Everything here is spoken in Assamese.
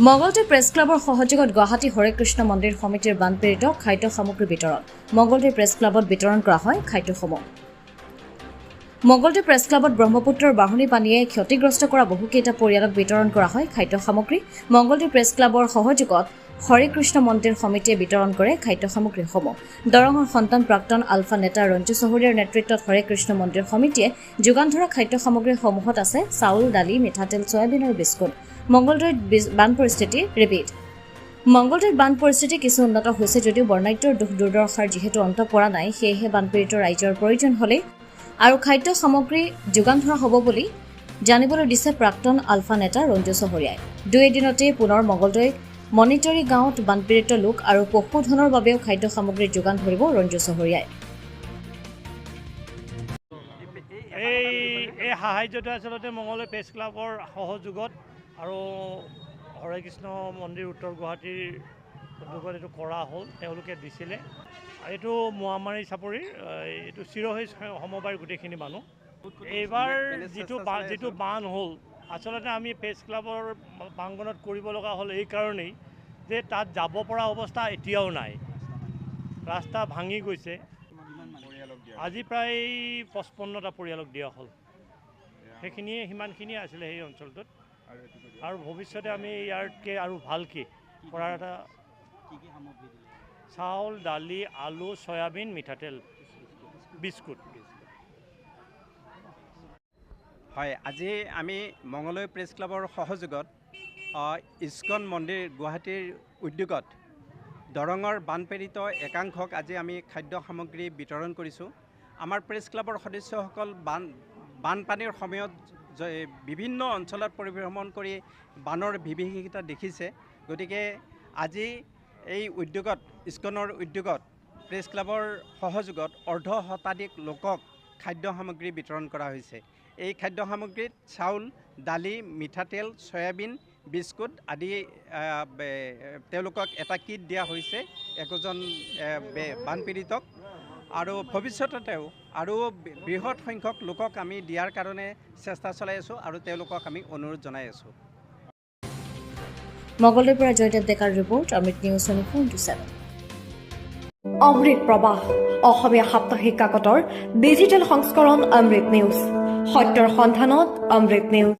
মঙ্গলদৈ প্ৰেছ ক্লাবৰ সহযোগত গুৱাহাটী হৰে কৃষ্ণ মন্দিৰ সমিতিৰ বানপীড়িত খাদ্য সামগ্ৰী বিতৰণ মঙ্গলদৈ প্ৰেছ ক্লাবত বিতৰণ কৰা হয় খাদ্যসমূহ। মঙ্গলদৈ প্ৰেছ ক্লাবত ব্ৰহ্মপুত্ৰৰ বাঢ়নী পানীয়ে ক্ষতিগ্ৰস্ত কৰা বহুকেইটা পৰিয়ালক বিতৰণ কৰা হয় খাদ্য সামগ্ৰী। মঙ্গলদৈ প্ৰেছ ক্লাবৰ সহযোগত হৰে কৃষ্ণ মন্দিৰ সমিতিয়ে বিতৰণ কৰে খাদ্য সামগ্ৰীসমূহ। দৰঙৰ সন্তান প্ৰাক্তন আলফা নেতা ৰঞ্জু চহৰীয়াৰ নেতৃত্বত হৰে কৃষ্ণ মন্দিৰ সমিতিয়ে যোগান ধৰা খাদ্য সামগ্ৰীসমূহত আছে চাউল, দালি, মিঠাতেল, চয়াবিন আৰু বিস্কুট। মঙ্গলদৈত বান পৰিস্থিতি ৰিপিট মঙ্গলদৈত বান পৰিস্থিতি কিছু উন্নত হৈছে যদিও বৰ্ণাঢ্যৰ দুখ দুৰ্দশাৰ যিহেতু অন্ত পৰা নাই, সেয়েহে বানপীড়িত ৰাইজৰ প্ৰয়োজন হ'লে আৰু খাদ্য সামগ্ৰী যোগান ধৰা হ'ব বুলি জানিবলৈ দিছে প্ৰাক্তন আলফা নেতা ৰঞ্জু চহৰীয়াই। দুই এদিনতে পুনৰ মঙ্গলদৈ মনিটৰী গাঁৱত বানপীড়িত লোক আৰু পশুধনৰ বাবেও খাদ্য সামগ্ৰীৰ যোগান ধৰিব ৰঞ্জু চহৰীয়াই। এই সাহায্যটো আচলতে মঙ্গলদৈ প্ৰেছ ক্লাবৰ সহযোগত আৰু হৰে কৃষ্ণ মন্দিৰ উত্তৰ গুৱাহাটীৰ উদ্যোগত এইটো কৰা হ'ল, তেওঁলোকে দিছিলে। এইটো মোৱামাৰী চাপৰিৰ এইটো চিৰহৈ সমবায়ৰ গোটেইখিনি মানুহ। এইবাৰ যিটো বান হ'ল, আচলতে আমি প্ৰেছ ক্লাবৰ প্ৰাংগণত কৰিব লগা হ'ল এই কাৰণেই যে তাত যাব পৰা অৱস্থা এতিয়াও নাই, ৰাস্তা ভাঙি গৈছে। আজি প্ৰায় 55টা পৰিয়ালক দিয়া হ'ল। সিমানখিনিয়ে আছিলে সেই অঞ্চলটোত, আৰু ভৱিষ্যতে আমি ইয়াতকৈ আৰু ভালকৈ কৰাৰ এটা চাউল, দালি, আলু, চয়াবিন, মিঠাতেল, বিস্কুট। হয়, আজি আমি মঙ্গলদৈ প্ৰেছ ক্লাবৰ সহযোগত ইস্কন মন্দিৰ গুৱাহাটীৰ উদ্যোগত দৰঙৰ বানপীড়িত একাংশক আজি আমি খাদ্য সামগ্ৰী বিতৰণ কৰিছোঁ। আমাৰ প্ৰেছ ক্লাবৰ সদস্যসকল বানপানীৰ সময়ত বিভিন্ন অঞ্চলত পৰিভ্ৰমণ কৰি বানৰ বিভীষিকা দেখিছে। গতিকে আজি এই উদ্যোগত ইস্কনৰ উদ্যোগত প্ৰেছ ক্লাবৰ সহযোগত অৰ্ধশতাধিক লোকক খাদ্য সামগ্ৰী বিতৰণ কৰা হৈছে। এই খাদ্য সামগ্ৰীত চাউল, দালি, মিঠাতেল, চয়াবিন, বিস্কুট আদি তেওঁলোকক এটা কিট দিয়া হৈছে একোজন বানপীড়িতক, আৰু ভৱিষ্যতেও আৰু বৃহৎ সংখ্যক লোকক আমি দিয়াৰ কাৰণে চেষ্টা চলাই আছোঁ আৰু তেওঁলোকক আমি অনুৰোধ জনাই আছোঁ। মঙ্গলদৈৰ পৰা জয়দেৱ ডেকাৰ ৰিপৰ্ট, অমৃত নিউজ 24/7। অমৃত প্ৰবাহ অসমীয়া সাপ্তাহিক কাকতৰ ডিজিটেল সংস্কৰণ অমৃত নিউজ, সত্যৰ সন্ধানত অমৃত নিউজ।